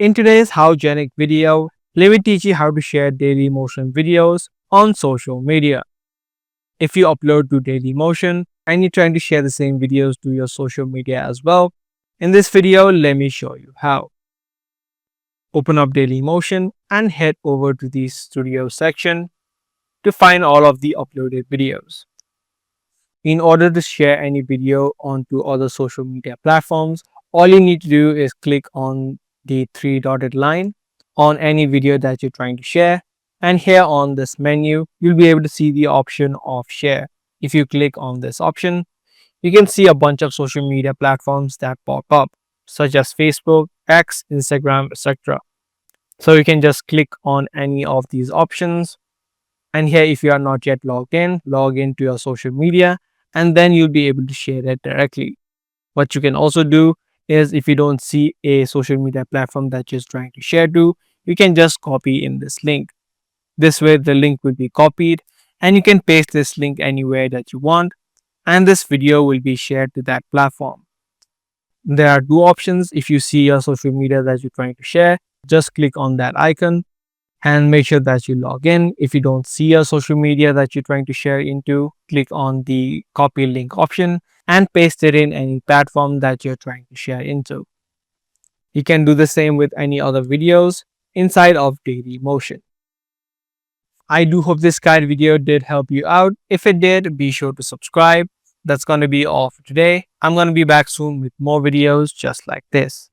In today's Howgenic video, let me teach you how to share Dailymotion videos on social media. If you upload to Dailymotion and you're trying to share the same videos to your social media as well, in this video, let me show you how. Open up Dailymotion and head over to the studio section to find all of the uploaded videos. In order to share any video onto other social media platforms, all you need to do is click on the three dotted line on any video that you're trying to share. And here on this menu, you'll be able to see the option of share. If you click on this option, you can see a bunch of social media platforms that pop up, such as Facebook, X, Instagram, etc. So you can just click on any of these options. And here, if you are not yet logged in, log into your social media, and then you'll be able to share it directly. What you can also do is, if you don't see a social media platform that you're trying to share to, you can just copy in this link. This way, the link will be copied and you can paste this link anywhere that you want, and this video will be shared to that platform. There are two options. If you see your social media that you're trying to share, just click on that icon and make sure that you log in. If you don't see a social media that you're trying to share into, click on the copy link option and paste it in any platform that you're trying to share into. You can do the same with any other videos inside of Dailymotion. I do hope this guide video did help you out. If it did, be sure to subscribe. That's going to be all for today. I'm going to be back soon with more videos just like this.